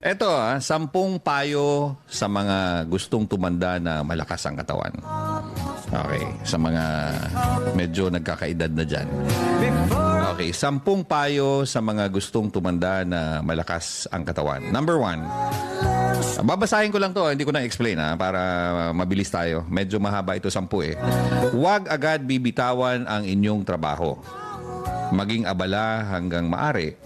Eto, 10 payo sa mga gustong tumanda na malakas ang katawan. Okay, sa mga medyo nagkakaedad na dyan. Okay, 10 payo sa mga gustong tumanda na malakas ang katawan. Number 1, babasahin ko lang to, hindi ko na-explain para mabilis tayo. Medyo mahaba ito, 10 eh. Huwag agad bibitawan ang inyong trabaho. Maging abala hanggang maaari.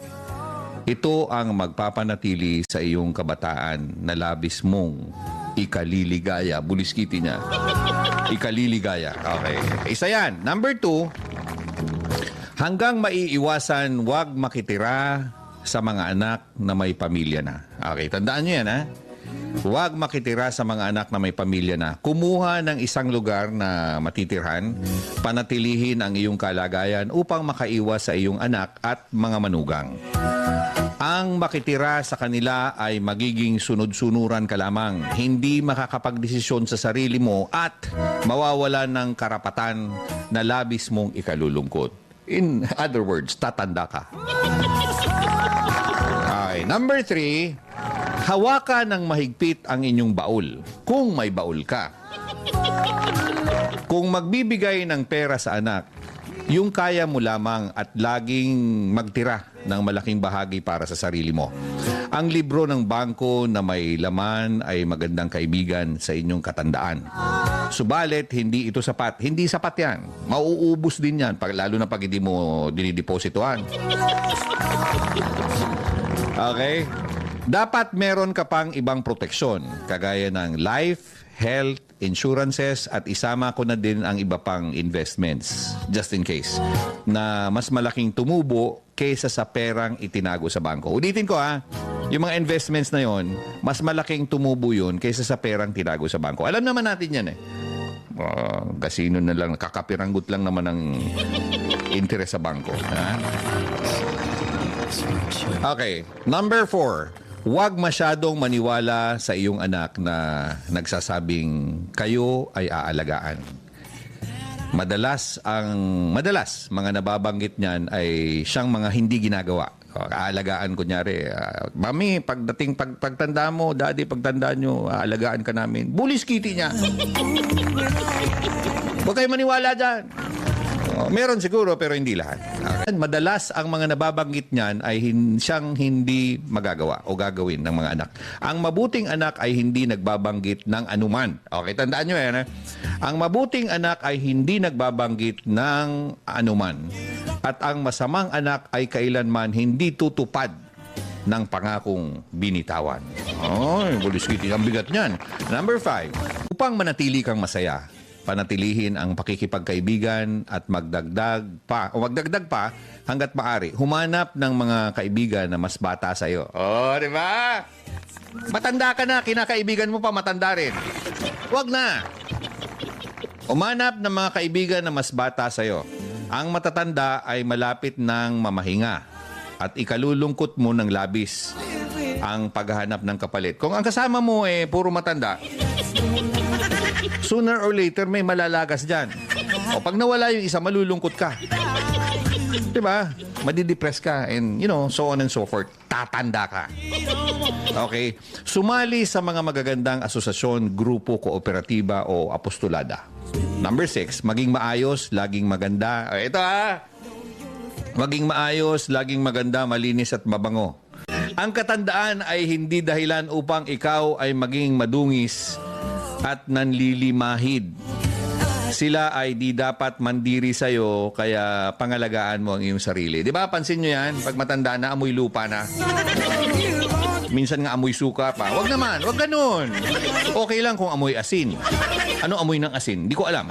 Ito ang magpapanatili sa iyong kabataan na labis mong ikaliligaya. Buliskiti niya. Ikaliligaya. Okay. Isa yan. Number 2, hanggang maiiwasan, huwag makitira sa mga anak na may pamilya na. Okay, tandaan niyo yan, ha? Huwag makitira sa mga anak na may pamilya na. Kumuha ng isang lugar na matitirhan, panatilihin ang iyong kalagayan upang makaiwas sa iyong anak at mga manugang. Ang makitira sa kanila ay magiging sunod-sunuran ka lamang, hindi makakapagdesisyon sa sarili mo at mawawalan ng karapatan na labis mong ikalulungkot. In other words, tatanda ka. Okay. Number 3, hawakan ng mahigpit ang inyong baul, kung may baul ka. Kung magbibigay ng pera sa anak, yung kaya mo lamang at laging magtira ng malaking bahagi para sa sarili mo. Ang libro ng bangko na may laman ay magandang kaibigan sa inyong katandaan. Subalit, hindi ito sapat. Hindi sapat yan. Mauubos din yan, lalo na pag hindi mo dinidepositoan. Okay? Dapat meron ka pang ibang proteksyon, kagaya ng life, health, insurances, at isama ko na din ang iba pang investments, just in case, na mas malaking tumubo kaysa sa perang itinago sa bangko. Ulitin ko yung mga investments na yon, mas malaking tumubo yun kaysa sa perang tinago sa bangko. Alam naman natin yan eh. Kasino na lang, kakapiranggut lang naman ang interest sa bangko. Okay, number 4. Huwag masyadong maniwala sa iyong anak na nagsasabing kayo ay aalagaan. Madalas mga nababanggit niyan ay siyang mga hindi ginagawa. Aalagaan kunyari, mami, pagtanda mo, daddy, pagtanda nyo, aalagaan ka namin. Buliskiti niya. Huwag kayo maniwala dyan. Meron siguro pero hindi lahat. Madalas ang mga nababanggit niyan ay siyang hindi magagawa o gagawin ng mga anak. Ang mabuting anak ay hindi nagbabanggit ng anuman. Okay, tandaan nyo yan. Ang mabuting anak ay hindi nagbabanggit ng anuman. At ang masamang anak ay kailanman hindi tutupad ng pangakong binitawan. Buliskiti, ang bigat niyan. Number 5, upang manatili kang masaya, panatilihin ang pakikipagkaibigan at magdagdag pa hanggat maaari. Humanap ng mga kaibigan na mas bata sa iyo. Di ba? Matanda ka na, kinakaibigan mo pa matanda rin. Huwag na. Humanap ng mga kaibigan na mas bata sa iyo. Ang matatanda ay malapit ng mamahinga at ikalulungkot mo ng labis ang paghahanap ng kapalit. Kung ang kasama mo puro matanda, sooner or later, may malalagas dyan. O pag nawala yung isa, malulungkot ka. Diba? Madidepress ka and, so on and so forth. Tatanda ka. Okay? Sumali sa mga magagandang asosasyon, grupo, kooperatiba o apostolada. Number 6, maging maayos, laging maganda. Ito maging maayos, laging maganda, malinis at mabango. Ang katandaan ay hindi dahilan upang ikaw ay maging madungis at nanlilimahid. Sila ay di dapat mandiri sa'yo, kaya pangalagaan mo ang iyong sarili. Di ba? Pansin nyo yan? Pag matanda na, amoy lupa na. Minsan nga amoy suka pa. Wag naman, wag ganun. Okay lang kung amoy asin. Ano amoy ng asin? Di ko alam,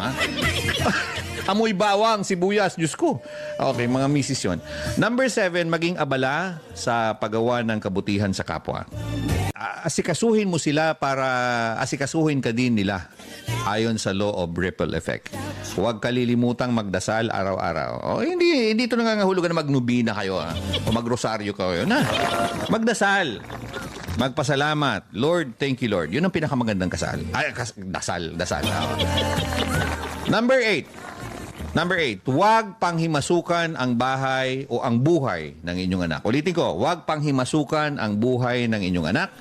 amoy bawang, sibuyas, Diyos ko. Okay, mga misis yun. Number 7, maging abala sa paggawa ng kabutihan sa kapwa. Asikasuhin mo sila para asikasuhin ka din nila ayon sa law of ripple effect. Huwag kalilimutang magdasal araw-araw. Hindi ito nangangahulugan na magnubina kayo o magrosaryo kayo. Magdasal. Magpasalamat. Lord, thank you Lord. Yun ang pinakamagandang dasal. Number 8. Number 8, huwag panghimasukan ang bahay o ang buhay ng inyong anak. Ulitin ko, huwag panghimasukan ang buhay ng inyong anak.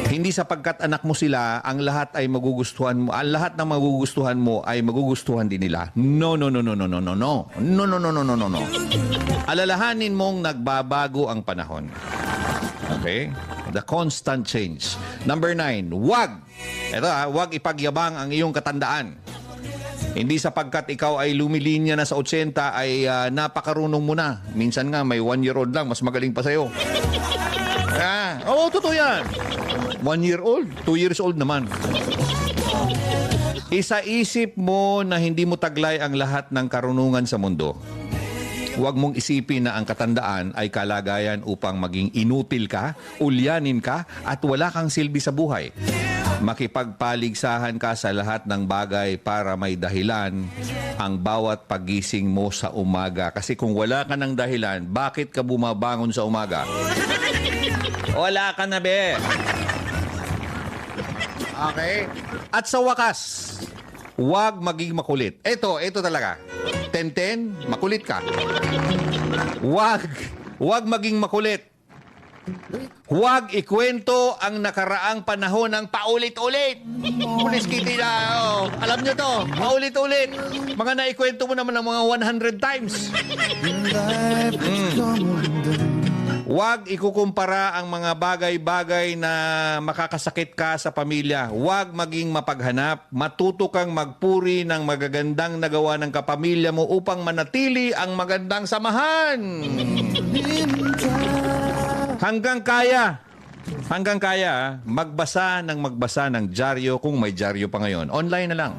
Hindi sapagkat anak mo sila, ang lahat ay magugustuhan mo. Ang lahat ng magugustuhan mo ay magugustuhan din nila. No, no, no, no, no, no, no, no. No, no, no, no, no, no, no. Alalahanin mong nagbabago ang panahon. Okay? The constant change. Number 9, huwag. Ito huwag ipagyabang ang iyong katandaan. Hindi sapagkat ikaw ay lumilinya na sa 80 ay napakarunong mo na. Minsan nga may 1-year-old lang, mas magaling pa sa'yo. Oo, totoo yan. 1-year-old, 2 years old naman. Isa-isip mo na hindi mo taglay ang lahat ng karunungan sa mundo. Huwag mong isipin na ang katandaan ay kalagayan upang maging inutil ka, ulyanin ka, at wala kang silbi sa buhay. Makipagpaligsahan ka sa lahat ng bagay para may dahilan ang bawat pagising mo sa umaga. Kasi kung wala ka ng dahilan, bakit ka bumabangon sa umaga? Wala ka na, be. Okay? At sa wakas, huwag maging makulit. Ito talaga. 10-10, makulit ka. Huwag maging makulit. Huwag ikwento ang nakaraang panahon ng paulit-ulit. Pulis Kitty na, alam nyo to, paulit-ulit. Mga naikwento mo naman ng mga 100 times. Huwag ikukumpara ang mga bagay-bagay na makakasakit ka sa pamilya. Huwag maging mapaghanap. Matuto kang magpuri ng magagandang nagawa ng kapamilya mo upang manatili ang magandang samahan. Hanggang kaya, magbasa ng dyaryo kung may dyaryo pa ngayon. Online na lang.